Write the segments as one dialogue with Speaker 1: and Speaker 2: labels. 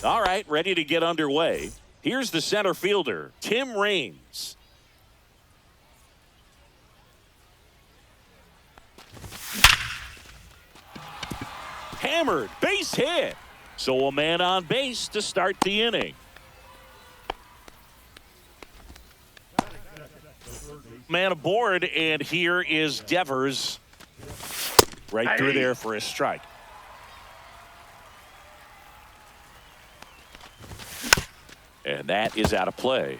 Speaker 1: All right, ready to get underway. Here's the center fielder, Tim Raines. Hammered, base hit. So a man on base to start the inning. Man aboard, and here is Devers. Right through there for a strike. And that is out of play.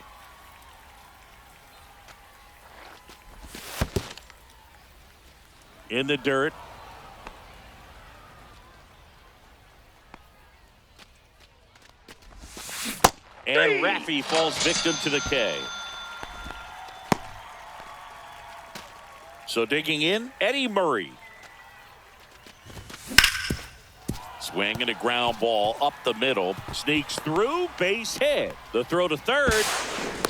Speaker 1: In the dirt. And Raffy falls victim to the K. So digging in, Eddie Murray. Swing and a ground ball up the middle. Sneaks through, base hit. The throw to third.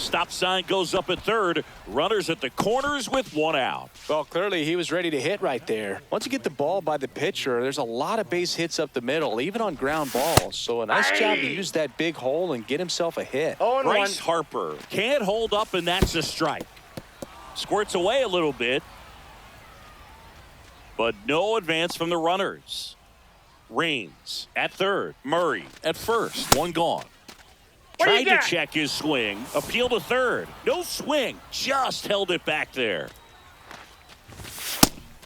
Speaker 1: Stop sign goes up at third. Runners at the corners with one out.
Speaker 2: Well, clearly he was ready to hit right there. Once you get the ball by the pitcher, there's a lot of base hits up the middle, even on ground balls. So a nice job to use that big hole and get himself a hit.
Speaker 1: Bryce Harper can't hold up, and that's a strike. Squirts away a little bit, but no advance from the runners. Raines at third. Murray at first. One gone. Tried to check his swing. Appeal to third. No swing. Just held it back there.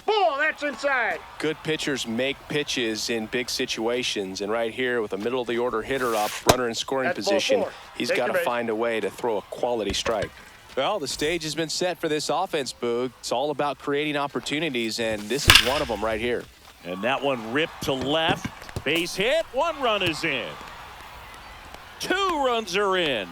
Speaker 3: Ball, that's inside.
Speaker 2: Good pitchers make pitches in big situations. And right here with a middle of the order hitter up, runner in scoring position, he's got to find a way to throw a quality strike. Well, the stage has been set for this offense, Boog. It's all about creating opportunities, and this is one of them right here.
Speaker 1: And that one ripped to left. Base hit. One run is in. Two runs are in.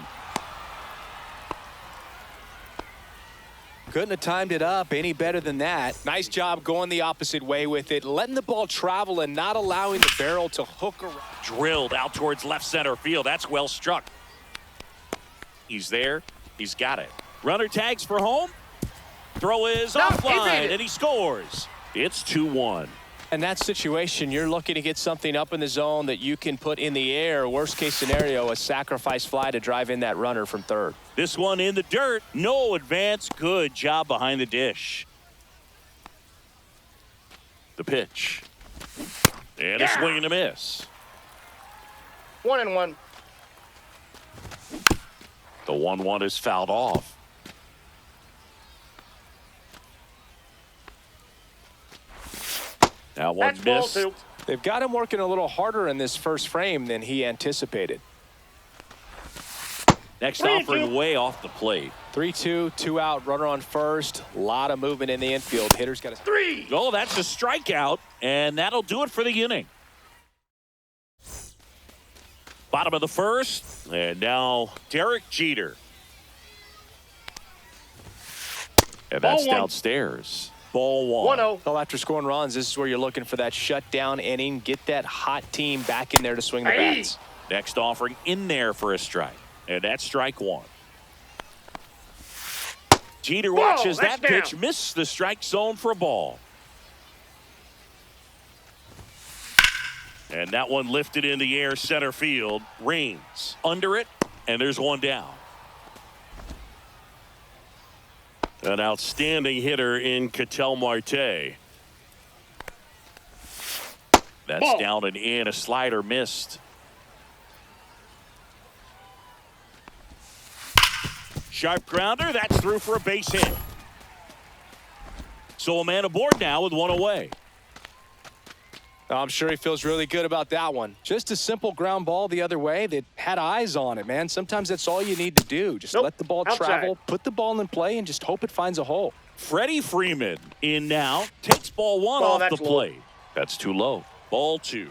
Speaker 2: Couldn't have timed it up any better than that. Nice job going the opposite way with it, letting the ball travel and not allowing the barrel to hook around.
Speaker 1: Drilled out towards left center field. That's well struck. He's there. He's got it. Runner tags for home. Throw is offline, and he scores. It's 2-1.
Speaker 2: In that situation, you're looking to get something up in the zone that you can put in the air. Worst case scenario, a sacrifice fly to drive in that runner from third.
Speaker 1: This one in the dirt. No advance. Good job behind the dish. The pitch. And a swing and a miss.
Speaker 3: 1-1.
Speaker 1: The 1-1 is fouled off. That one missed.
Speaker 2: They've got him working a little harder in this first frame than he anticipated.
Speaker 1: Next offering way off the plate.
Speaker 2: 3-2, 2 out, runner on first. A lot of movement in the infield. Hitter's got a
Speaker 3: 3.
Speaker 1: Oh, that's a strikeout, and that'll do it for the inning. Bottom of the first, and now Derek Jeter. And that's downstairs. Ball 1.
Speaker 2: Well, after scoring runs, this is where you're looking for that shutdown inning. Get that hot team back in there to swing the bats.
Speaker 1: Next offering in there for a strike. And that's strike 1. Jeter watches that pitch miss the strike zone for a ball. And that one lifted in the air center field. Raines under it, and there's one down. An outstanding hitter in Ketel Marte. That's down and in. A slider missed. Sharp grounder. That's through for a base hit. So a man aboard now with one away.
Speaker 2: I'm sure he feels really good about that one. Just a simple ground ball the other way that had eyes on it, man. Sometimes that's all you need to do. Just let the ball travel, put the ball in play, and just hope it finds a hole.
Speaker 1: Freddie Freeman in now. Takes ball 1 off the plate. That's too low. Ball 2.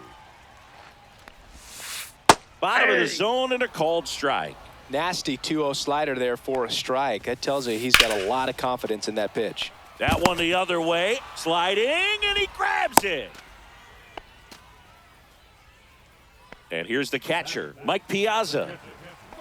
Speaker 1: Bottom of the zone and a called strike.
Speaker 2: Nasty 2-0 slider there for a strike. That tells you he's got a lot of confidence in that pitch.
Speaker 1: That one the other way. Sliding, and he grabs it. And here's the catcher, Mike Piazza.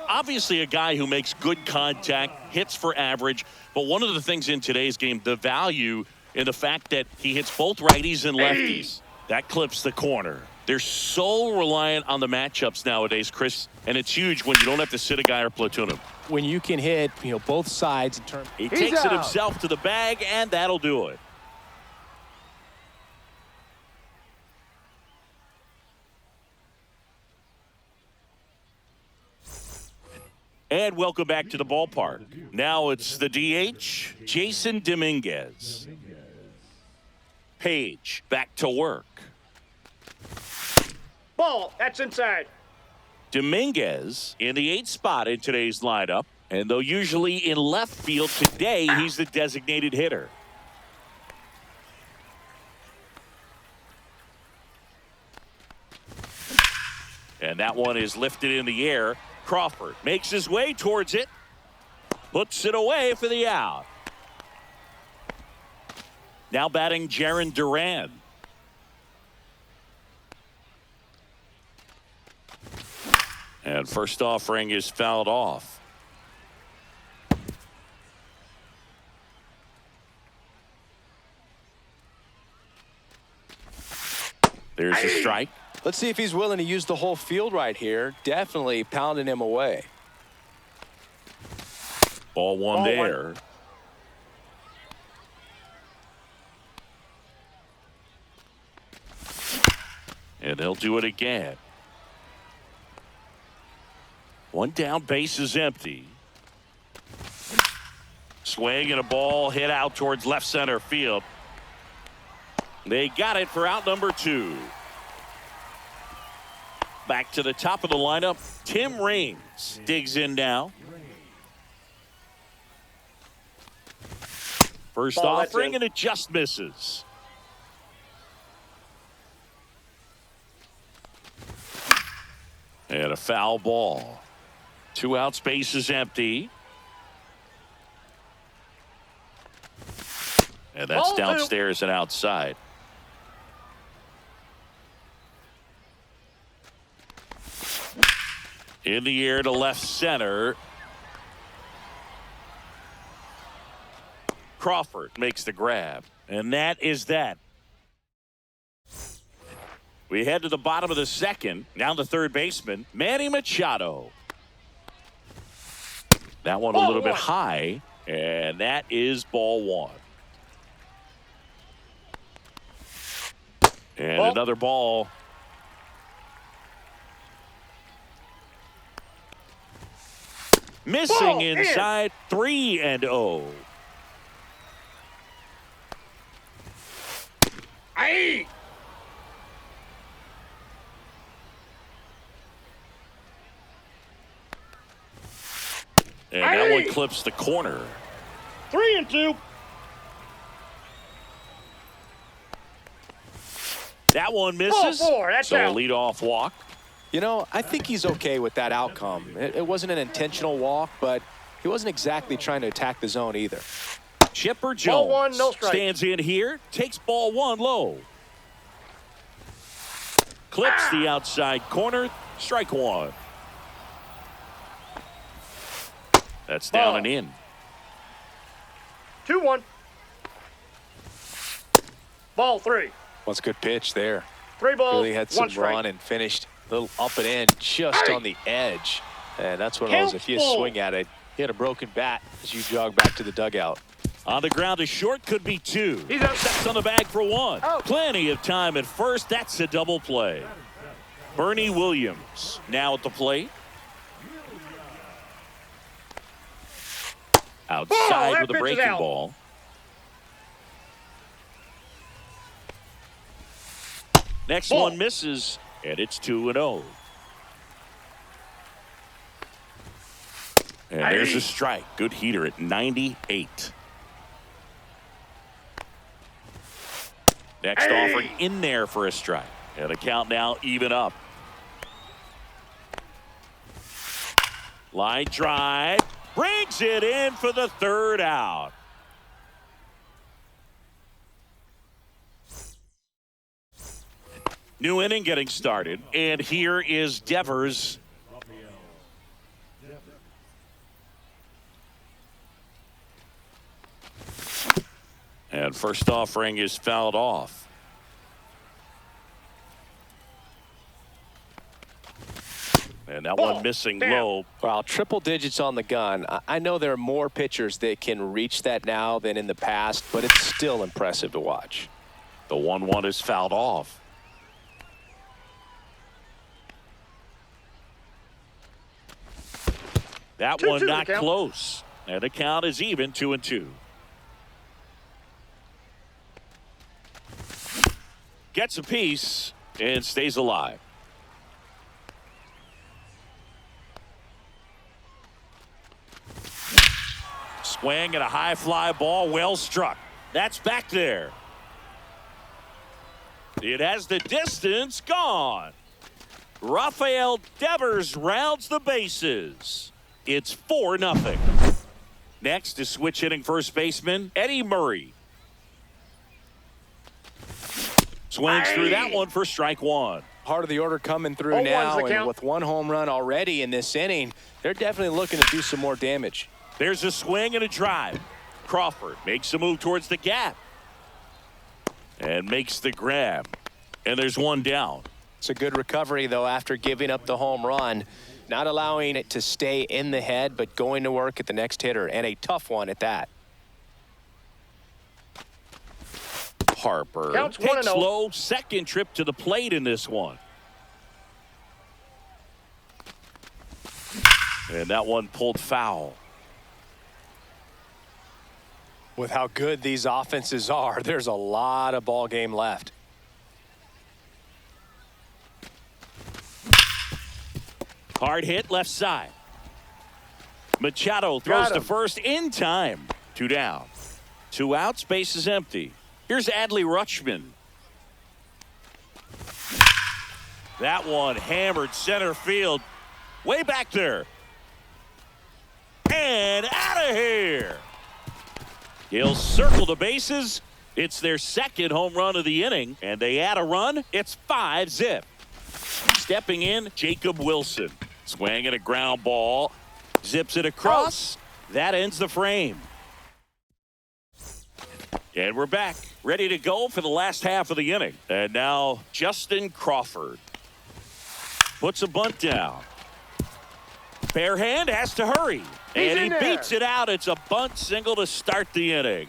Speaker 1: Obviously a guy who makes good contact, hits for average, but one of the things in today's game, the value in the fact that he hits both righties and lefties. That clips the corner. They're so reliant on the matchups nowadays, Chris, and it's huge when you don't have to sit a guy or platoon him.
Speaker 2: When you can hit, both sides in terms.
Speaker 1: He takes it himself to the bag, and that'll do it. And welcome back to the ballpark. Now it's the DH, Jason Dominguez. Page back to work.
Speaker 3: Ball, that's inside.
Speaker 1: Dominguez in the 8th spot in today's lineup. And though usually in left field, today he's the designated hitter. And that one is lifted in the air. Crawford makes his way towards it. Puts it away for the out. Now batting Jarren Duran. And first offering is fouled off. There's a strike.
Speaker 2: Let's see if he's willing to use the whole field right here. Definitely pounding him away.
Speaker 1: Ball one there. And they'll do it again. One down, base is empty. Swing and a ball hit out towards left center field. They got it for out number 2. Back to the top of the lineup, Tim Raines digs in now. First offering, and it just misses. And a foul ball. 2 outs, base is empty. And that's downstairs and outside. In the air to left center. Crawford makes the grab. And that is that. We head to the bottom of the second. Down to third baseman, Manny Machado. That one a little bit high. And that is ball 1. And another ball. Missing inside, 3-0.
Speaker 3: Aye.
Speaker 1: And that one clips the corner.
Speaker 3: 3-2.
Speaker 1: That one misses.
Speaker 3: Ball 4, that's
Speaker 1: so
Speaker 3: out.
Speaker 1: A leadoff walk.
Speaker 2: I think he's okay with that outcome. It wasn't an intentional walk, but he wasn't exactly trying to attack the zone either.
Speaker 1: Chipper Jones
Speaker 3: Ball 1, no strike.
Speaker 1: Stands in here, takes ball 1 low. Clips the outside corner, strike 1. That's down and in.
Speaker 3: 2-1. Ball 3.
Speaker 2: What's a good pitch there.
Speaker 3: 3 balls,
Speaker 2: Really had some
Speaker 3: 1 strike.
Speaker 2: run and finished a little up and in just on the edge. And that's one of those, if you swing at it, you had a broken bat as you jog back to the dugout.
Speaker 1: On the ground to short, could be 2.
Speaker 3: He's out.
Speaker 1: Steps on the bag for 1.
Speaker 3: Out.
Speaker 1: Plenty of time at first. That's a double play. Bernie Williams now at the plate. Outside with a breaking ball. Next one misses, and it's 2-0. And there's a strike. Good heater at 98. Next offering in there for a strike. And the count now even up. Line drive. Brings it in for the 3rd out. New inning getting started. And here is Devers. And first offering is fouled off. that one missing low.
Speaker 2: Well, triple digits on the gun. I know there are more pitchers that can reach that now than in the past, but it's still impressive to watch.
Speaker 1: The 1-1 is fouled off. That one not close. And the count is even, 2-2. Gets a piece and stays alive. Swing and a high fly ball, well struck. That's back there. It has the distance, gone. Rafael Devers rounds the bases. It's 4-0. Next is switch hitting first baseman Eddie Murray. Swings through that one for strike one.
Speaker 2: Part of the order coming through now, and with one home run already in this inning, they're definitely looking to do some more damage.
Speaker 1: There's a swing and a drive. Crawford makes a move towards the gap and makes the grab. And there's one down.
Speaker 2: It's a good recovery, though, after giving up the home run. Not allowing it to stay in the head, but going to work at the next hitter, and a tough one at that.
Speaker 1: Harper hits low, second trip to the plate in this one. And that one pulled foul.
Speaker 2: With how good these offenses are, there's a lot of ball game left.
Speaker 1: Hard hit left side. Machado throws to first in time. 2 down. 2 outs, base is empty. Here's Adley Rutschman. That one hammered center field. Way back there. And out of here. He'll circle the bases. It's their second home run of the inning. And they add a run. It's 5-zip. Stepping in, Jacob Wilson. Swinging a ground ball. Zips it across. That ends the frame. And we're back. Ready to go for the last half of the inning. And now Justin Crawford puts a bunt down. Bare hand has to hurry. And he beats it out. It's a bunt single to start the inning.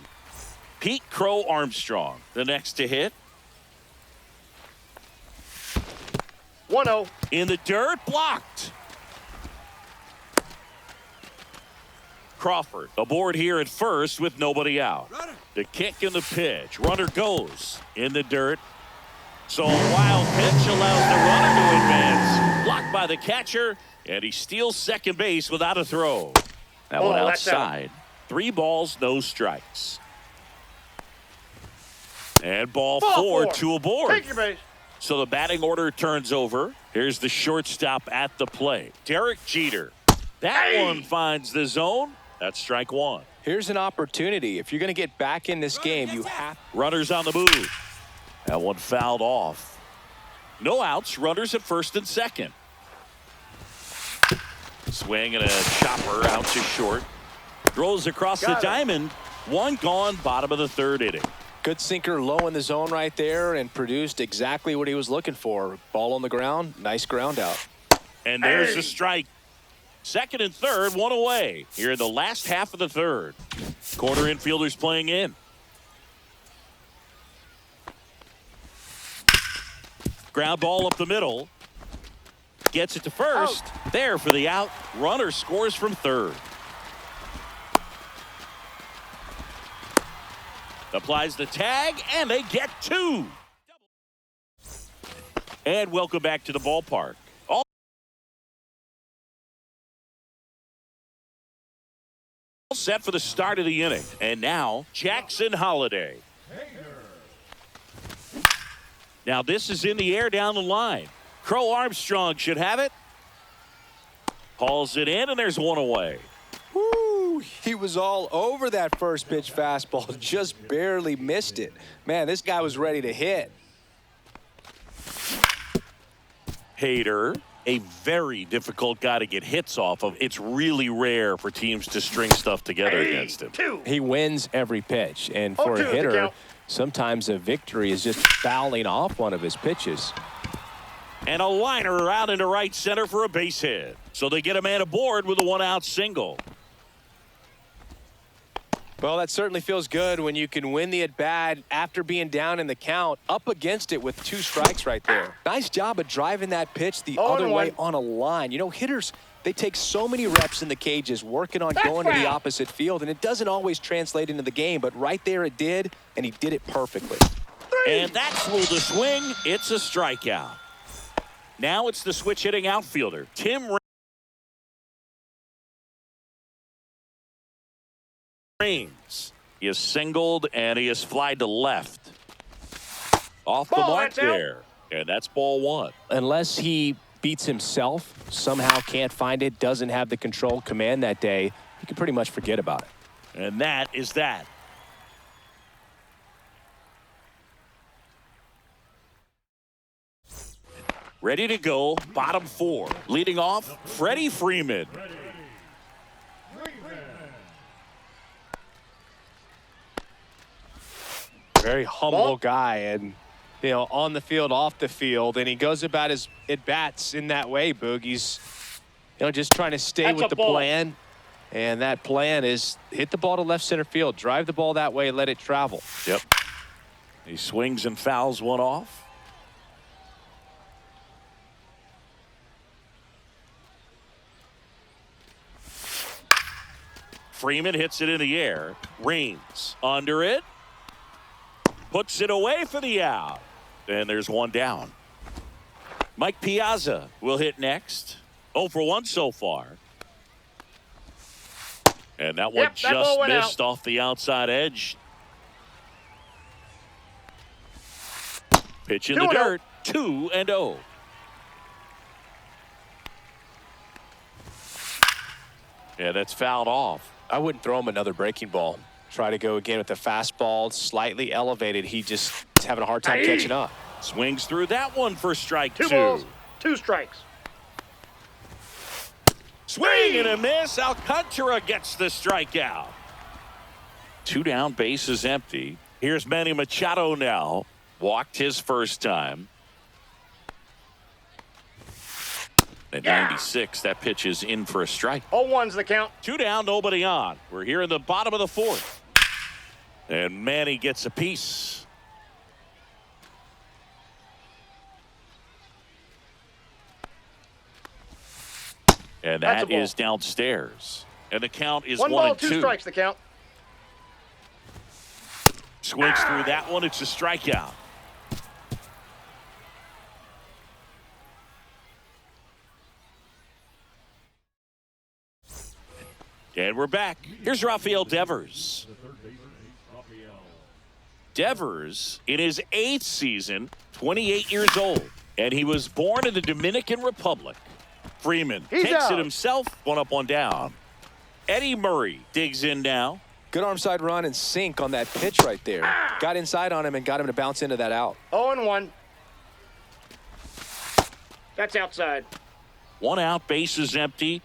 Speaker 1: Pete Crow Armstrong, the next to hit.
Speaker 3: 1-0.
Speaker 1: In the dirt, blocked. Crawford aboard here at first with nobody out. The kick and the pitch. Runner goes in the dirt. So a wild pitch allows the runner to advance. Blocked by the catcher, and he steals second base without a throw. That one outside. 3 balls, no strikes. And ball 4 to aboard.
Speaker 3: Take your base.
Speaker 1: So the batting order turns over. Here's the shortstop at the plate. Derek Jeter. That one finds the zone. That's strike 1.
Speaker 2: Here's an opportunity. If you're going to get back in this game, you have.
Speaker 1: Runners on the move. That one fouled off. No outs. Runners at first and second. Swing and a chopper out to short. Throws across the diamond. 1 gone, bottom of the 3rd inning.
Speaker 2: Good sinker low in the zone right there and produced exactly what he was looking for. Ball on the ground. Nice ground out.
Speaker 1: And there's the strike. Second and third, 1 away. Here in the last half of the 3rd. Corner infielders playing in. Ground ball up the middle. Gets it to first. There for the out. Runner scores from 3rd. Applies the tag, and they get 2. And welcome back to the ballpark. All set for the start of the inning. And now, Jackson Holliday. Now this is in the air down the line. Crow Armstrong should have it. Hauls it in, and there's 1 away.
Speaker 2: Woo, he was all over that first pitch fastball, just barely missed it. Man, this guy was ready to hit.
Speaker 1: Hader, a very difficult guy to get hits off of. It's really rare for teams to string stuff together against him.
Speaker 2: He wins every pitch, and for a hitter, sometimes a victory is just fouling off one of his pitches.
Speaker 1: And a liner out into right center for a base hit. So they get a man aboard with a one-out single.
Speaker 2: Well, that certainly feels good when you can win the at-bat after being down in the count, up against it with 2 strikes right there. Nice job of driving that pitch the other way on a line. You know, hitters, they take so many reps in the cages working on going to the opposite field, and it doesn't always translate into the game, but right there it did, and he did it perfectly.
Speaker 1: And that's ruled a swing. It's a strikeout. Now it's the switch-hitting outfielder, Tim Raines. He is singled and he is flied to left. Off the mark there. And that's ball 1.
Speaker 2: Unless he beats himself, somehow can't find it, doesn't have the control command that day, you can pretty much forget about it.
Speaker 1: And that is that. Ready to go, bottom 4. Leading off, Freddie Freeman.
Speaker 2: Very humble guy, and you know, on the field, off the field, and he goes about his at-bats in that way, Boog. He's, you know, just trying to stay with the plan, and that plan is hit the ball to left center field, drive the ball that way, let it travel.
Speaker 1: Yep. He swings and fouls one off. Freeman hits it in the air. Raines under it. Puts it away for the out. And there's one down. Mike Piazza will hit next. 0 for 1 so far. And that one just missed off the outside edge. Pitch in the dirt. 2-0. Yeah, that's fouled off.
Speaker 2: I wouldn't throw him another breaking ball. Try to go again with the fastball, slightly elevated. He just is having a hard time catching up.
Speaker 1: Swings through that one for strike 2.
Speaker 3: 2 balls, 2 strikes.
Speaker 1: Swing and a miss. Alcantara gets the strikeout. 2 down, base is empty. Here's Manny Machado now. Walked his first time. At 96, that pitch is in for a strike.
Speaker 3: 0-1's the count.
Speaker 1: 2 down, nobody on. We're here in the bottom of the 4th. And Manny gets a piece. And that is downstairs. And the count is
Speaker 3: 1 ball,
Speaker 1: 1-2.
Speaker 3: 2 strikes the count.
Speaker 1: Swings through that one. It's a strikeout. And we're back. Here's Rafael Devers. Devers, in his 8th season, 28 years old, and he was born in the Dominican Republic. Freeman takes it himself, 1 up, 1 down. Eddie Murray digs in now.
Speaker 2: Good arm side run and sink on that pitch right there. Got inside on him and got him to bounce into that out.
Speaker 3: 0-1. That's outside.
Speaker 1: 1 out, base is empty.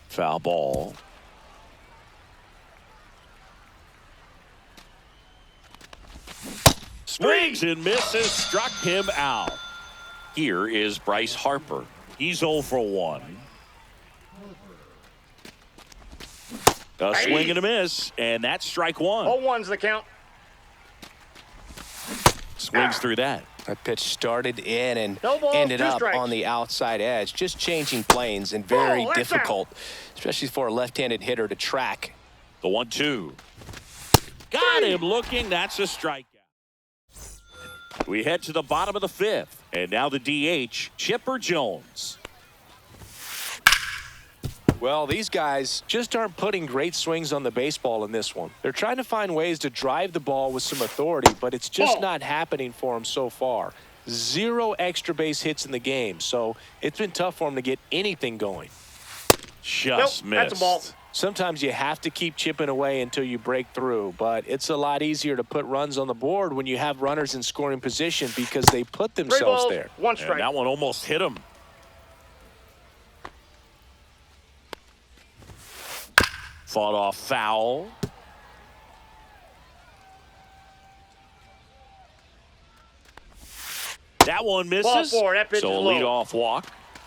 Speaker 1: Foul ball. Swings and misses, struck him out. Here is Bryce Harper. He's 0 for 1. A swing and a miss, and that's strike 1.
Speaker 3: 0-1's the count.
Speaker 1: Swings through that.
Speaker 2: That pitch started in and
Speaker 3: balls,
Speaker 2: ended
Speaker 3: 2
Speaker 2: up
Speaker 3: strikes.
Speaker 2: on the outside edge. Just changing planes and very difficult, especially for a left-handed hitter to track.
Speaker 1: The 1-2. Got him looking. That's a strikeout. We head to the bottom of the 5th. And now the DH, Chipper Jones.
Speaker 2: Well, these guys just aren't putting great swings on the baseball in this one. They're trying to find ways to drive the ball with some authority, but it's just not happening for them so far. 0 extra base hits in the game, so it's been tough for them to get anything going.
Speaker 1: Just missed.
Speaker 3: That's a ball.
Speaker 2: Sometimes you have to keep chipping away until you break through, but it's a lot easier to put runs on the board when you have runners in scoring position because they put
Speaker 3: 3
Speaker 2: themselves
Speaker 3: balls,
Speaker 2: there.
Speaker 3: 1 strike.
Speaker 1: And that one almost hit him. Fought off foul. That one misses.
Speaker 3: Ball four. That pitch
Speaker 1: so
Speaker 3: is
Speaker 1: a
Speaker 3: low.
Speaker 1: leadoff walk.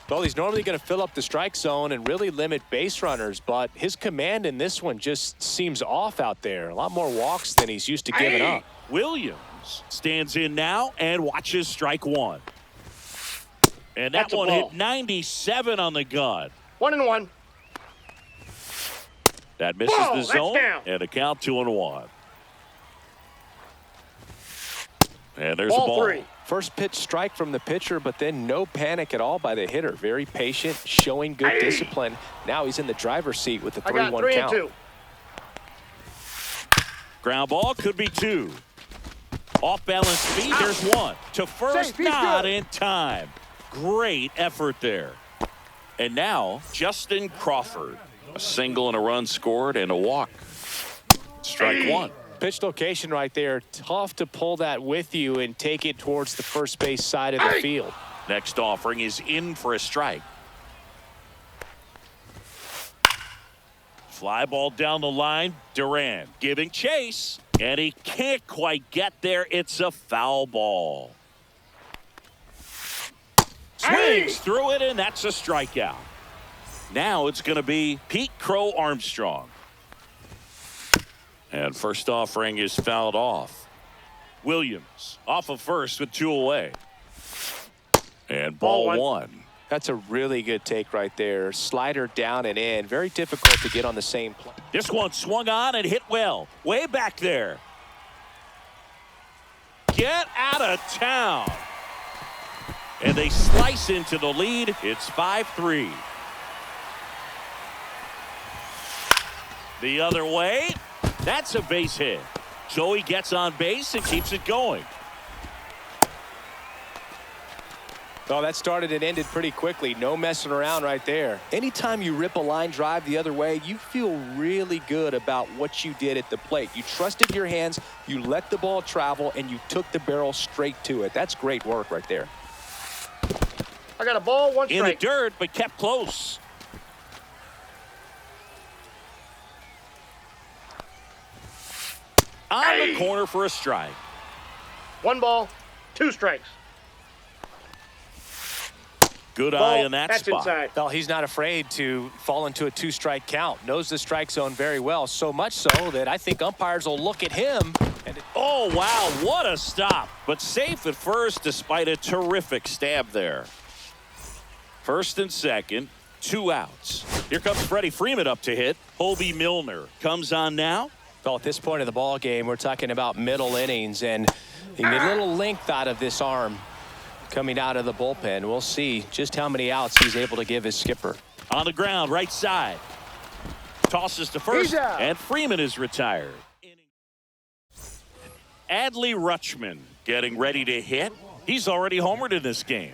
Speaker 2: Well, he's normally going to fill up the strike zone and really limit base runners, but his command in this one just seems off out there. A lot more walks than he's used to giving up.
Speaker 1: Williams stands in now and watches strike one. And that
Speaker 3: That's a
Speaker 1: one
Speaker 3: ball.
Speaker 1: hit 97 on the gun.
Speaker 3: 1-1.
Speaker 1: That misses
Speaker 3: Ball,
Speaker 1: the
Speaker 3: that's
Speaker 1: zone,
Speaker 3: down.
Speaker 1: and a count 2-1. And there's
Speaker 3: Ball
Speaker 1: a ball.
Speaker 3: three.
Speaker 2: First pitch strike from the pitcher, but then no panic at all by the hitter. Very patient, showing good discipline. Now he's in the driver's seat with the
Speaker 3: I got
Speaker 2: 3-1
Speaker 3: 3
Speaker 2: count.
Speaker 3: and 2.
Speaker 1: Ground ball could be 2. Off balance speed, there's 1. To first,
Speaker 3: Safe, he's
Speaker 1: not
Speaker 3: good.
Speaker 1: in time. Great effort there. And now, Justin Crawford. A single and a run scored and a walk. Strike one.
Speaker 2: Pitch location right there. Tough to pull that with you and take it towards the first base side of the field.
Speaker 1: Next offering is in for a strike. Fly ball down the line. Duran giving chase. And he can't quite get there. It's a foul ball. Swings through it, and that's a strikeout. Now it's going to be Pete Crow Armstrong. And first offering is fouled off. Williams off of first with 2 away. And ball one.
Speaker 2: That's a really good take right there. Slider down and in. Very difficult to get on the same play.
Speaker 1: This one swung on and hit well. Way back there. Get out of town. And they slice into the lead. It's 5-3. The other way. That's a base hit. So he gets on base and keeps it going.
Speaker 2: Oh, that started and ended pretty quickly. No messing around right there. Anytime you rip a line drive the other way, you feel really good about what you did at the plate. You trusted your hands, you let the ball travel, and you took the barrel straight to it. That's great work right there.
Speaker 3: I got a ball, 1
Speaker 1: In
Speaker 3: strike.
Speaker 1: the dirt, but kept close. On the corner for a strike.
Speaker 3: 1 ball, 2 strikes.
Speaker 1: Good
Speaker 3: Ball,
Speaker 1: eye in that
Speaker 3: that's
Speaker 1: spot.
Speaker 3: inside.
Speaker 2: Well, he's not afraid to fall into a 2-strike count. Knows the strike zone very well. So much so that I think umpires will look at him. And
Speaker 1: Oh, wow, what a stop. But safe at first despite a terrific stab there. First and second, 2 outs. Here comes Freddie Freeman up to hit. Hobie Milner comes on now.
Speaker 2: well, at this point of the ball game, we're talking about middle innings, and you get a little length out of this arm coming out of the bullpen. We'll see just how many outs he's able to give his skipper.
Speaker 1: On the ground, right side. Tosses to first,
Speaker 3: He's out.
Speaker 1: and Freeman is retired. Adley Rutschman getting ready to hit. He's already homered in this game.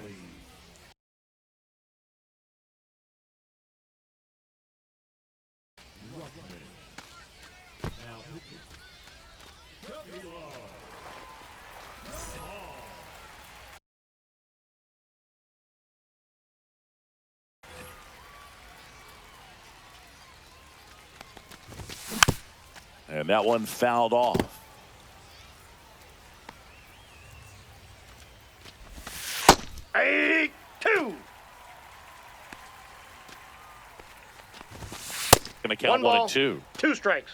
Speaker 1: And that one fouled off.
Speaker 3: Hey, 2.
Speaker 1: Going to count 1 and 2.
Speaker 3: 2 strikes.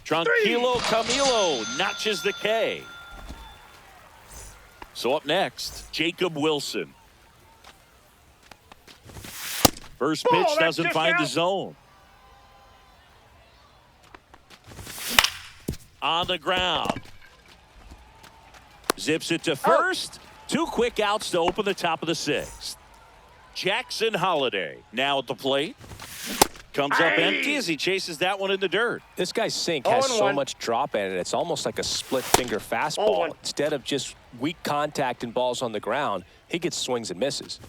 Speaker 1: Tranquilo Camilo notches the K. So up next, Jacob Wilson. First
Speaker 3: Ball,
Speaker 1: pitch
Speaker 3: that's
Speaker 1: doesn't
Speaker 3: just
Speaker 1: find the
Speaker 3: out.
Speaker 1: zone. On the ground. Zips it to first. 2 quick outs to open the top of the 6th. Jackson Holiday now at the plate. Comes up empty as he chases that one in the dirt.
Speaker 2: This guy's sink has so
Speaker 3: 0-1.
Speaker 2: much drop in it. It's almost like a split finger fastball.
Speaker 3: 0-1.
Speaker 2: Instead of just weak contact and balls on the ground, he gets swings and misses.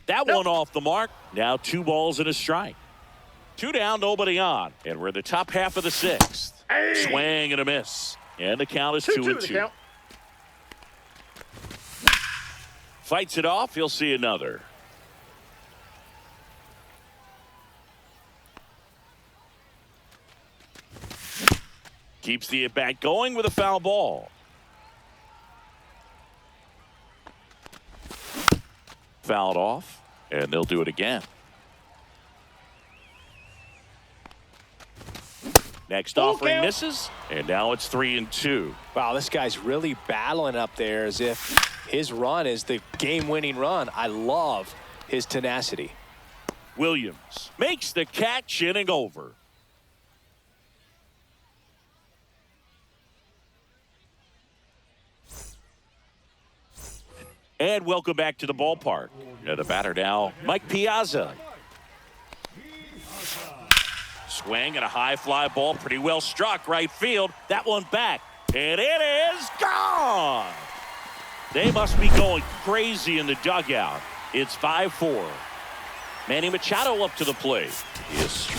Speaker 1: That one off the mark. Now 2 balls and a strike. 2 down, nobody on. And we're in the top half of the 6th. Swing and a miss. And the count is 2 and 2.
Speaker 3: Count.
Speaker 1: Fights it off. He'll see another. Keeps the at-bat going with a foul ball. Fouled off, and they'll do it again. Next offering misses, and now it's 3-2.
Speaker 2: Wow, this guy's really battling up there as if his run is the game-winning run. I love his tenacity.
Speaker 1: Williams makes the catch, inning over. And welcome back to the ballpark. The batter now, Mike Piazza. Swing and a high fly ball, pretty well struck right field. That one back, and it is gone. They must be going crazy in the dugout. It's 5-4. Manny Machado up to the plate. Yes.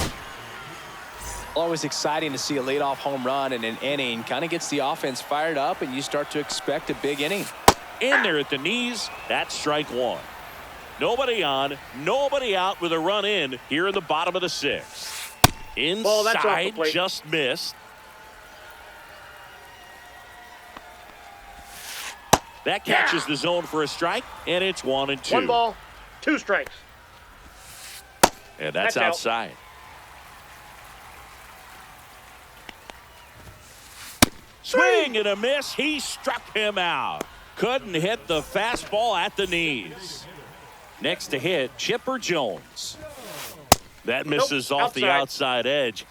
Speaker 2: Always exciting to see a leadoff home run in an inning. Kind of gets the offense fired up, and you start to expect a big inning.
Speaker 1: In there at the knees, that's strike one. Nobody on, nobody out with a run in here in the bottom of the sixth. Inside, just missed. That catches the zone for a strike, and it's 1-2.
Speaker 3: 1 ball, 2 strikes.
Speaker 1: And that's outside. Swing and a miss. He struck him out. Couldn't hit the fastball at the knees. Next to hit, Chipper Jones. That misses off the outside edge.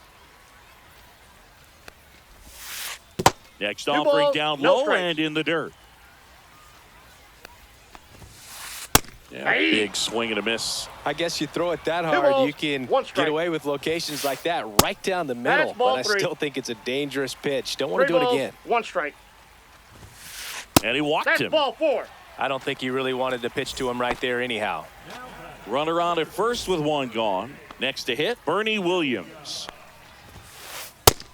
Speaker 1: Next offering down low and in the dirt. Yeah, big swing and a miss.
Speaker 2: I guess you throw it that hard, you can get away with locations like that right down the middle. But I still think it's a dangerous pitch. Don't want to do it again.
Speaker 3: 1 strike.
Speaker 1: And he walked him.
Speaker 3: That's ball 4.
Speaker 2: I don't think he really wanted to pitch to him right there anyhow.
Speaker 1: Runner on at first with 1 gone. Next to hit, Bernie Williams.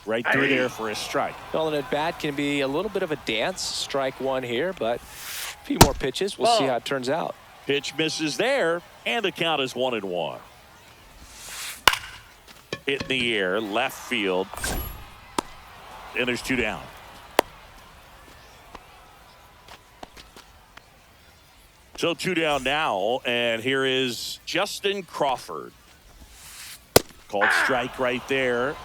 Speaker 1: Right through there for a strike.
Speaker 2: Well, an at-bat can be a little bit of a dance. Strike 1 here, but a few more pitches. We'll see how it turns out.
Speaker 1: Pitch misses there, and the count is 1-1. Hit in the air, left field. And there's 2 down. So 2 down now, and here is Justin Crawford. Called strike right there.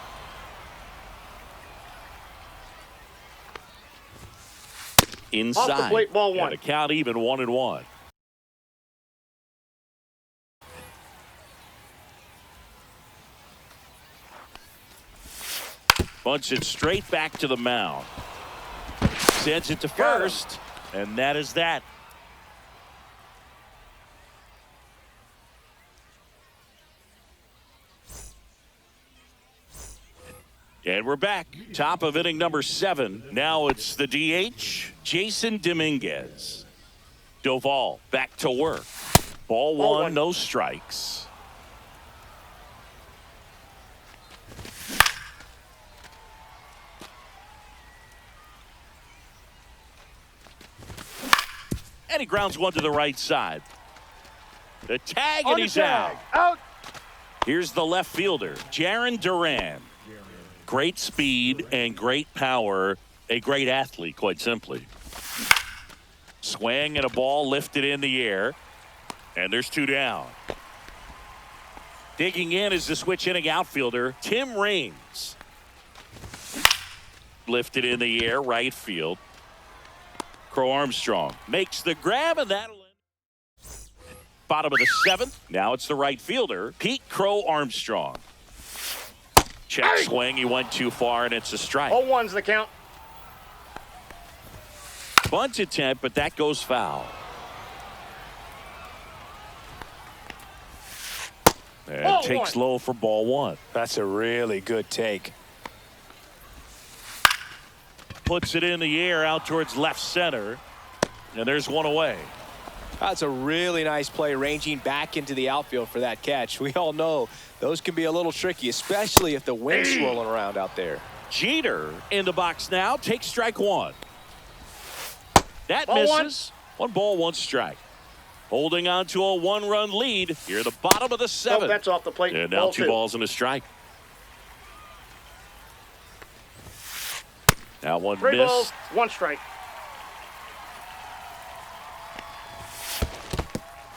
Speaker 1: Inside.
Speaker 3: Off the plate, ball 1.
Speaker 1: And the count even 1-1. Bunts it straight back to the mound. Sends it to first, and that is that. And we're back. Top of inning number 7. Now it's the DH, Jason Dominguez. Doval back to work. Ball 1, no strikes. And he grounds 1 to the right side. The tag, and he's out. Here's the left fielder, Jarren Duran. Great speed and great power. A great athlete, quite simply. Swing and a ball lifted in the air. And there's 2 down. Digging in is the switch inning outfielder, Tim Raines. Lifted in the air, right field. Crow Armstrong makes the grab, and that'll end. Bottom of the 7th. Now it's the right fielder, Pete Crow Armstrong. Check swing. He went too far, and it's a strike.
Speaker 3: 0-1's the count.
Speaker 1: Bunt attempt, but that goes foul. And takes low for ball 1.
Speaker 2: That's a really good take.
Speaker 1: Puts it in the air out towards left center. And there's 1 away.
Speaker 2: That's a really nice play, ranging back into the outfield for that catch. We all know those can be a little tricky, especially if the wind's swirling around out there.
Speaker 1: Jeter in the box now. Takes strike 1. That
Speaker 3: ball
Speaker 1: misses. 1 ball, 1 strike. Holding on to a 1-run lead here at the bottom of the 7th.
Speaker 3: That's off the plate.
Speaker 1: And now 2 balls and a strike. That one
Speaker 3: 3
Speaker 1: missed.
Speaker 3: balls, 1 strike.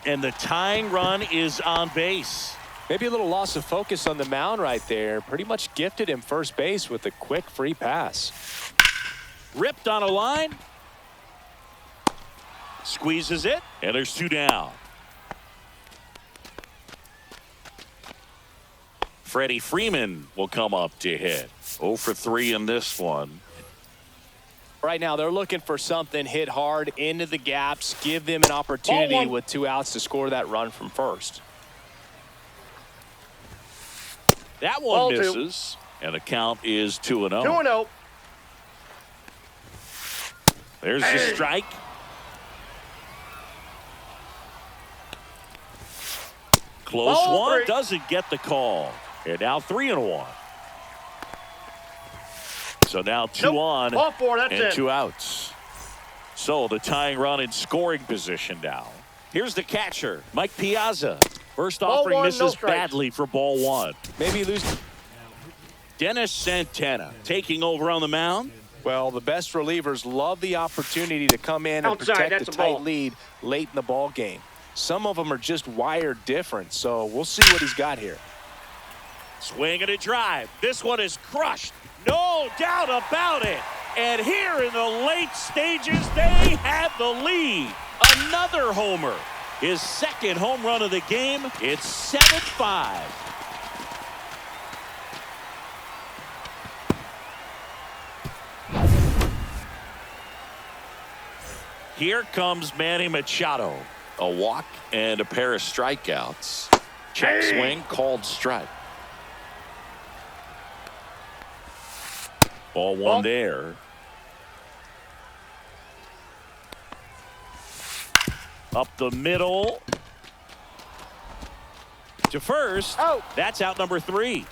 Speaker 1: And the tying run is on base.
Speaker 2: Maybe a little loss of focus on the mound right there. Pretty much gifted him first base with a quick free pass.
Speaker 1: Ripped on a line. Squeezes it. And there's 2 down. Freddie Freeman will come up to hit. 0 for 3 in this one.
Speaker 2: Right now, they're looking for something, hit hard into the gaps, give them an opportunity with 2 outs to score that run from first.
Speaker 1: That one
Speaker 3: Ball
Speaker 1: misses, and the count is 2-0.
Speaker 3: 2-0.
Speaker 1: There's the strike. Close
Speaker 3: Ball
Speaker 1: one,
Speaker 3: 3.
Speaker 1: doesn't get the call. And now 3-1. So now 2 on
Speaker 3: Ball 4, that's
Speaker 1: and
Speaker 3: it.
Speaker 1: 2 outs. So the tying run in scoring position now. Here's the catcher, Mike Piazza. First
Speaker 3: Ball
Speaker 1: offering
Speaker 3: 1, no
Speaker 1: misses
Speaker 3: strikes.
Speaker 1: badly for ball 1.
Speaker 2: Maybe lose.
Speaker 1: Dennis Santana taking over on the mound.
Speaker 2: Well, the best relievers love the opportunity to come in and
Speaker 3: Outside,
Speaker 2: protect
Speaker 3: that's
Speaker 2: the
Speaker 3: a
Speaker 2: tight
Speaker 3: ball.
Speaker 2: lead late in the ball game. Some of them are just wired different, so we'll see what he's got here.
Speaker 1: Swing and a drive. This one is crushed. No doubt about it. And here in the late stages, they have the lead. Another homer. His second home run of the game. It's 7-5. Here comes Manny Machado. A walk and a pair of strikeouts. Check swing, called strike. Ball 1 there. Up the middle. To first.
Speaker 3: Out.
Speaker 1: That's out number 3.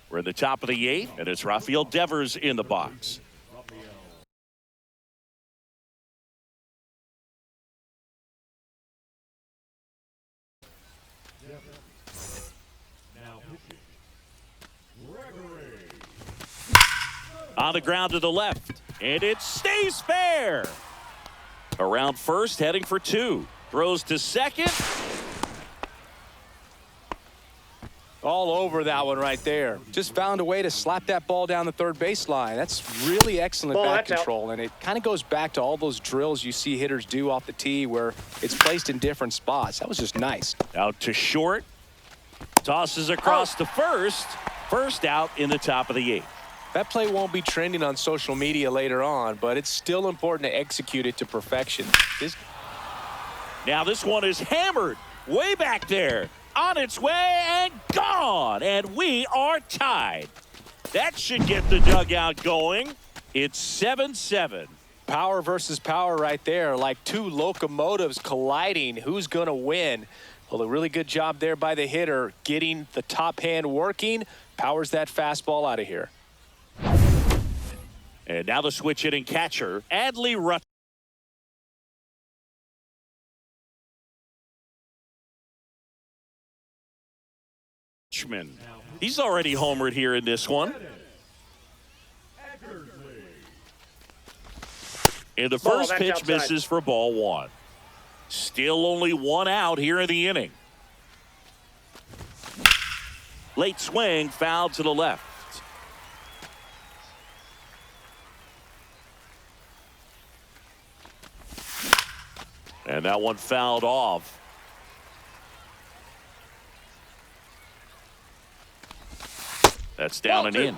Speaker 1: We're in the top of the 8th, and it's Rafael Devers in the box. On the ground to the left, and it stays fair. Around first, heading for 2. Throws to second.
Speaker 2: All over that one right there. Just found a way to slap that ball down the third baseline. That's really excellent
Speaker 3: Ball,
Speaker 2: back
Speaker 3: that's
Speaker 2: control, and it kind of goes back to all those drills you see hitters do off the tee where it's placed in different spots. That was just nice.
Speaker 1: Out to short. Tosses across to first. First out in the top of the 8th.
Speaker 2: That play won't be trending on social media later on, but it's still important to execute it to perfection.
Speaker 1: Now this one is hammered way back there. On its way and gone. And we are tied. That should get the dugout going. It's 7-7.
Speaker 2: Power versus power right there, like 2 locomotives colliding. Who's going to win? Well, a really good job there by the hitter, getting the top hand working. Powers that fastball out of here.
Speaker 1: And now the switch hitting catcher, Adley Rutschman. He's already homered here in this one. And the first pitch
Speaker 3: outside.
Speaker 1: misses for ball 1. Still only 1 out here in the inning. Late swing, foul to the left. And that one fouled off. That's down and in.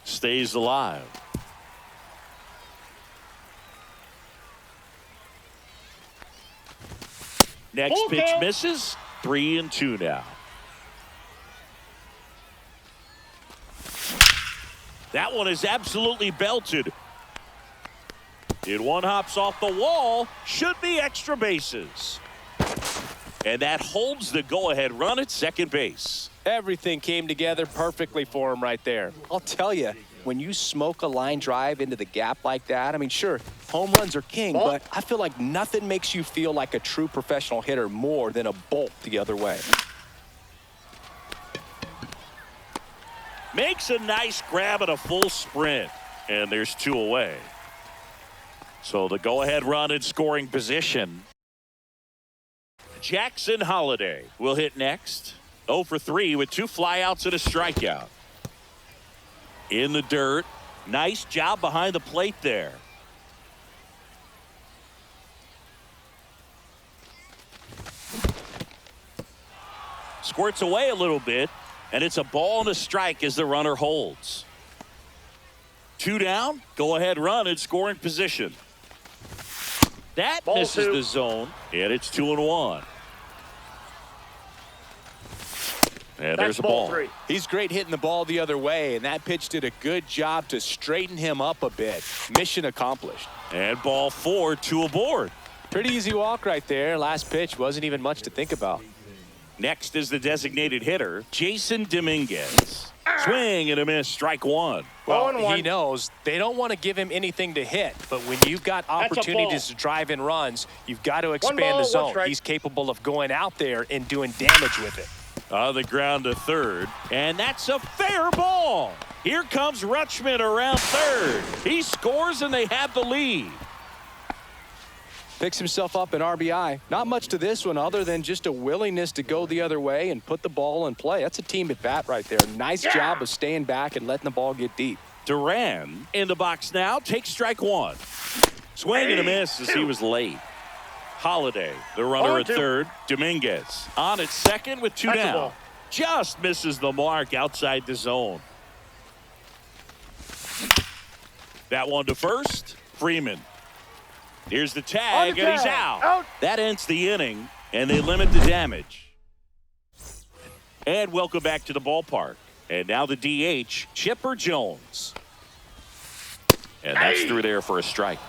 Speaker 1: Stays alive. Next pitch misses. 3-2 now. That one is absolutely belted. It one hops off the wall. Should be extra bases. And that holds the go-ahead run at second base.
Speaker 2: Everything came together perfectly for him right there. I'll tell you, when you smoke a line drive into the gap like that, I mean, sure, home runs are king, but I feel like nothing makes you feel like a true professional hitter more than a bolt the other way.
Speaker 1: Makes a nice grab at a full sprint, and there's 2 away. So the go-ahead run in scoring position. Jackson Holliday will hit next. 0 for 3 with 2 flyouts and a strikeout. In the dirt. Nice job behind the plate there. Squirts away a little bit, and it's a ball and a strike as the runner holds. 2 down. Go-ahead run in scoring position. That
Speaker 3: Ball
Speaker 1: misses
Speaker 3: 2.
Speaker 1: the zone, and it's 2-1. And there's a ball.
Speaker 3: 3.
Speaker 2: He's great hitting the ball the other way, and that pitch did a good job to straighten him up a bit. Mission accomplished.
Speaker 1: And ball 4, 2 aboard.
Speaker 2: Pretty easy walk right there. Last pitch wasn't even much to think about.
Speaker 1: Next is the designated hitter, Jason Dominguez. Swing and a miss, strike 1.
Speaker 2: Well,
Speaker 3: 0-1.
Speaker 2: he knows they don't want to give him anything to hit, but when you've got opportunities to drive in runs, you've got to expand
Speaker 3: ball,
Speaker 2: the
Speaker 3: one
Speaker 2: zone.
Speaker 3: strike.
Speaker 2: He's capable of going out there and doing damage with it.
Speaker 1: On the ground to third, and that's a fair ball. Here comes Rutschman around third. He scores and they have the lead.
Speaker 2: Picks himself up an RBI. Not much to this one other than just a willingness to go the other way and put the ball in play. That's a team at bat right there. Nice job of staying back and letting the ball get deep.
Speaker 1: Duran in the box now, takes strike 1. Swing and a miss as he was late. Holliday, the runner at
Speaker 3: 0-2.
Speaker 1: third. Dominguez on at second with 2
Speaker 3: That's a
Speaker 1: down.
Speaker 3: ball.
Speaker 1: Just misses the mark outside the zone. That one to first. Freeman. Here's the tag, and he's out. That ends the inning, and they limit the damage. And welcome back to the ballpark. And now the DH, Chipper Jones. And that's through there for a strike.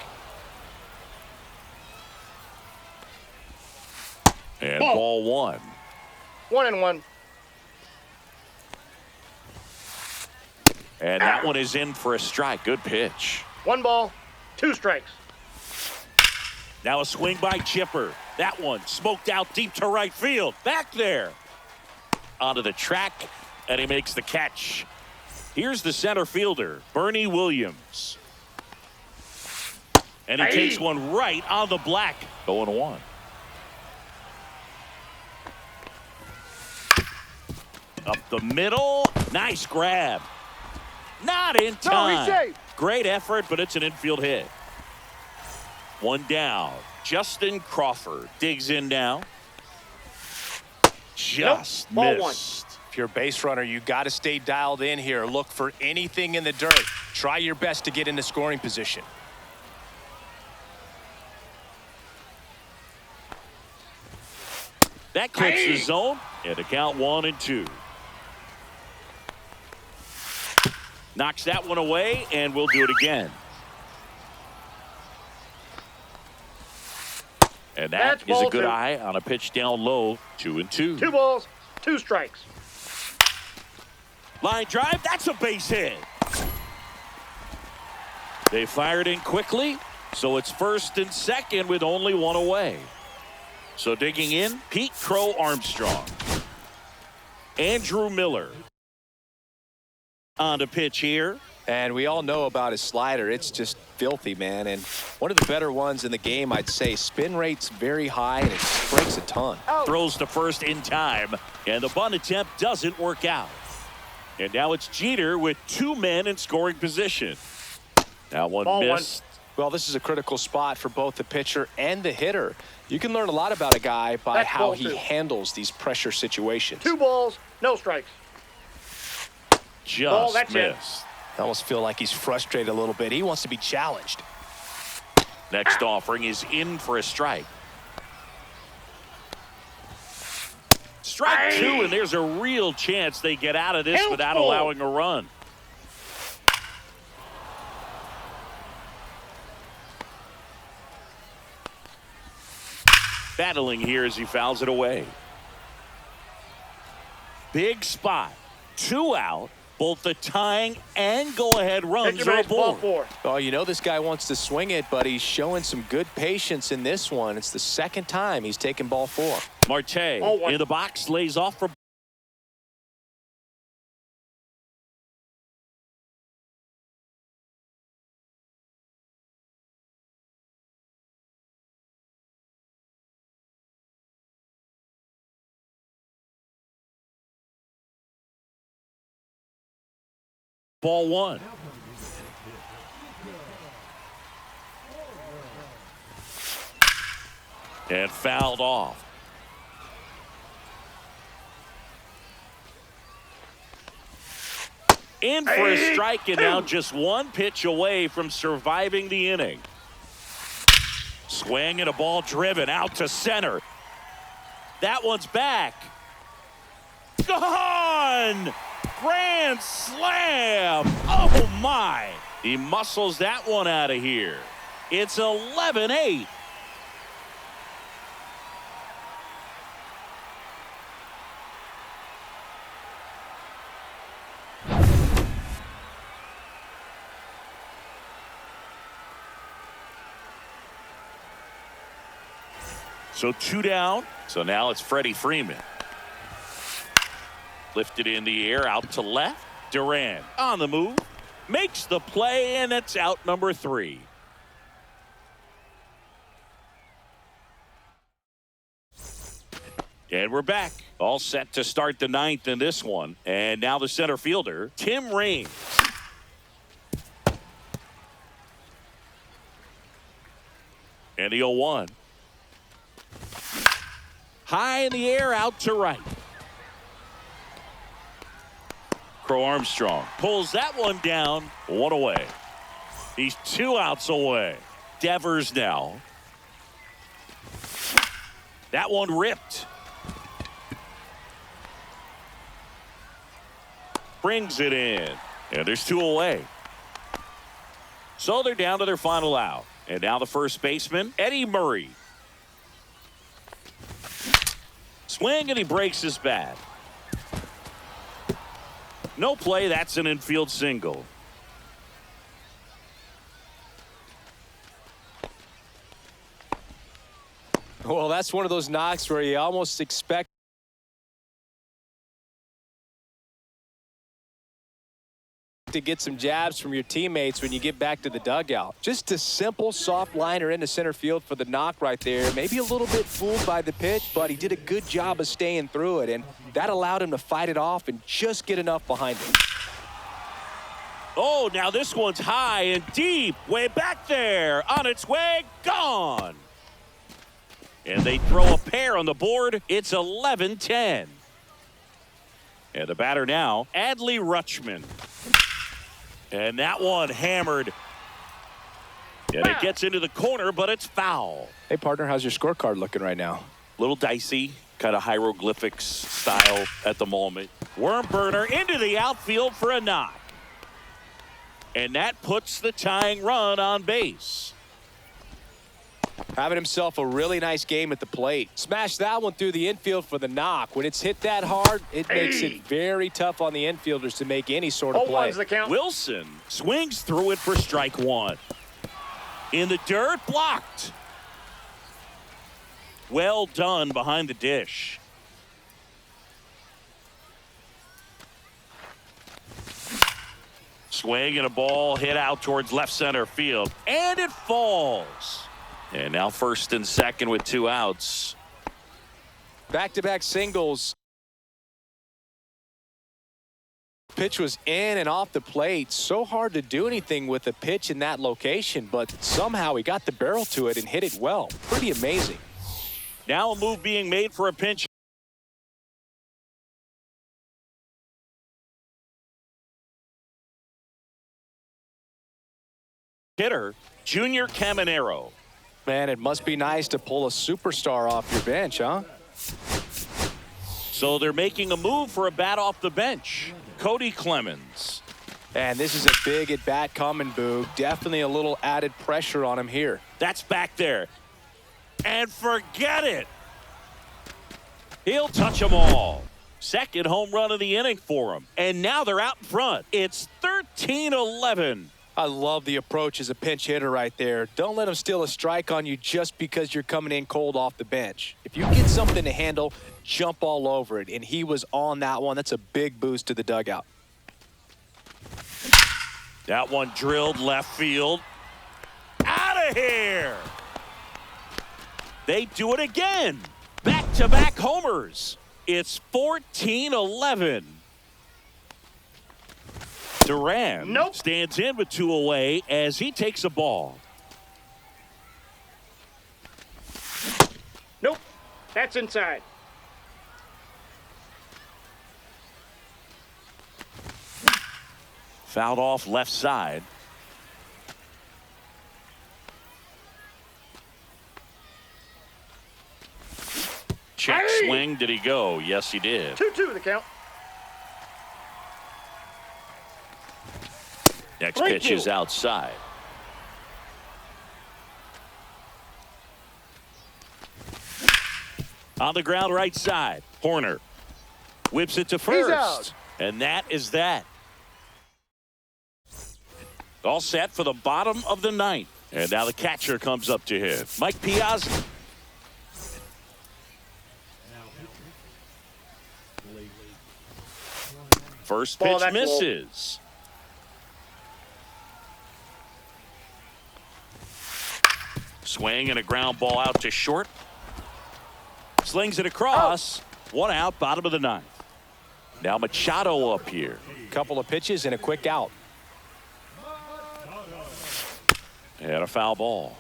Speaker 1: And ball 1.
Speaker 3: 1-1.
Speaker 1: And that one is in for a strike. Good pitch.
Speaker 3: 1 ball, 2 strikes.
Speaker 1: Now a swing by Chipper. That one smoked out deep to right field. Back there. Onto the track, and he makes the catch. Here's the center fielder, Bernie Williams. And he takes one right on the black. 0-1. Up the middle. Nice grab. Not in time. Great effort, but it's an infield hit. 1 down. Justin Crawford digs in now. Just
Speaker 3: Ball 1.
Speaker 1: missed.
Speaker 2: If you're a base runner, you got to stay dialed in here. Look for anything in the dirt. Try your best to get into scoring position.
Speaker 1: That clips the zone, and the count 1-2. Knocks that one away, and we'll do it again. And
Speaker 3: That's
Speaker 1: that is a
Speaker 3: ball
Speaker 1: good
Speaker 3: 2.
Speaker 1: eye on a pitch down low. 2-2.
Speaker 3: 2 balls, 2 strikes.
Speaker 1: Line drive, that's a base hit. They fired in quickly, so it's first and second with only 1 away. So digging in, Pete Crow Armstrong. Andrew Miller on the pitch here.
Speaker 2: And we all know about his slider. It's just filthy, man. And one of the better ones in the game, I'd say. Spin rate's very high, and it breaks a ton.
Speaker 1: Throws to first in time, and the bunt attempt doesn't work out. And now it's Jeter with 2 men in scoring position. That one
Speaker 3: Ball 1.
Speaker 1: missed.
Speaker 2: Well, this is a critical spot for both the pitcher and the hitter. You can learn a lot about a guy by
Speaker 3: That's
Speaker 2: how
Speaker 3: ball
Speaker 2: he
Speaker 3: 2.
Speaker 2: handles these pressure situations.
Speaker 3: 2 balls, no strikes.
Speaker 1: Just
Speaker 3: that's it.
Speaker 1: missed.
Speaker 2: I almost feel like he's frustrated a little bit. He wants to be challenged.
Speaker 1: Next offering is in for a strike. Strike 2, and there's a real chance they get out of this without allowing a run. Battling here as he fouls it away. Big spot. 2 out. Both the tying and go-ahead runs are
Speaker 3: ball
Speaker 1: aboard.
Speaker 3: 4.
Speaker 2: Oh, you know this guy wants to swing it, but he's showing some good patience in this one. It's the second time he's taken ball 4.
Speaker 1: Marte in the box, lays off for ball 1. And fouled off. In for a strike, and now just one pitch away from surviving the inning. Swing and a ball driven out to center. That one's back. Gone! Grand slam! Oh my! He muscles that one out of here. It's 11-8. So 2 down. So now it's Freddie Freeman. Lifted in the air out to left. Duran on the move. Makes the play, and it's out number 3. And we're back. All set to start the 9th in this one. And now the center fielder, Tim Raines. And the 0-1. High in the air out to right. Crow Armstrong pulls that one down. 1 away. He's 2 outs away. Devers now. That one ripped. Brings it in. And there's 2 away. So they're down to their final out. And now the first baseman, Eddie Murray. Swing, and he breaks his bat. No play. That's an infield single.
Speaker 2: Well, that's one of those knocks where you almost expect to get some jabs from your teammates when you get back to the dugout. Just a simple soft liner into center field for the knock right there. Maybe a little bit fooled by the pitch, but he did a good job of staying through it, and that allowed him to fight it off and just get enough behind him.
Speaker 1: Oh, now this one's high and deep, way back there, on its way, gone. And they throw a pair on the board. It's 11-10. And the batter now, Adley Rutschman. And that one hammered. And it gets into the corner, but it's foul.
Speaker 2: Hey, partner, how's your scorecard looking right now?
Speaker 1: Little dicey, kind of hieroglyphics style at the moment. Worm burner into the outfield for a knock. And that puts the tying run on base.
Speaker 2: Having himself a really nice game at the plate. Smashed that one through the infield for the knock. When it's hit that hard, it makes it very tough on the infielders to make any sort of play.
Speaker 3: The count.
Speaker 1: Wilson swings through it for strike 1. In the dirt, blocked. Well done behind the dish. Swing and a ball hit out towards left center field. And it falls. And now first and second with 2 outs.
Speaker 2: Back-to-back singles. Pitch was in and off the plate. So hard to do anything with a pitch in that location, but somehow he got the barrel to it and hit it well. Pretty amazing.
Speaker 1: Now a move being made for a pinch hitter, Junior Caminero.
Speaker 2: Man, it must be nice to pull a superstar off your bench, huh?
Speaker 1: So they're making a move for a bat off the bench. Cody Clemens.
Speaker 2: And this is a big at-bat coming, Boog. Definitely a little added pressure on him here.
Speaker 1: That's back there. And forget it. He'll touch them all. Second home run of the inning for him. And now they're out in front. It's 13-11.
Speaker 2: I love the approach as a pinch hitter right there. Don't let him steal a strike on you just because you're coming in cold off the bench. If you get something to handle, jump all over it. And he was on that one. That's a big boost to the dugout.
Speaker 1: That one drilled left field. Out of here. They do it again. Back-to-back homers. It's 14-11. Duran stands in with 2 away as he takes a ball.
Speaker 3: Nope. That's inside.
Speaker 1: Fouled off left side. Check swing. Did he go? Yes, he did.
Speaker 3: 2-2 the count.
Speaker 1: Next pitch is outside. On the ground right side. Horner whips it to first. And that is that. All set for the bottom of the ninth. And now the catcher comes up to him. Mike Piazza. First pitch misses. Swing and a ground ball out to short. Slings it across. 1 out, bottom of the ninth. Now Machado up here.
Speaker 2: Couple of pitches and a quick out.
Speaker 1: And a foul ball.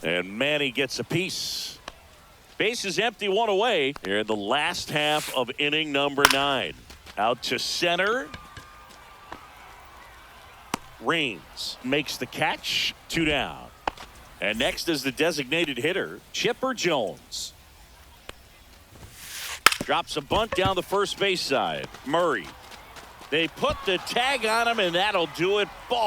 Speaker 1: And Manny gets a piece. Base is empty, 1 away. Here in the last half of inning number 9. Out to center. Raines makes the catch. 2 down. And next is the designated hitter, Chipper Jones. Drops a bunt down the first base side. Murray. They put the tag on him, and that'll do it. Ball.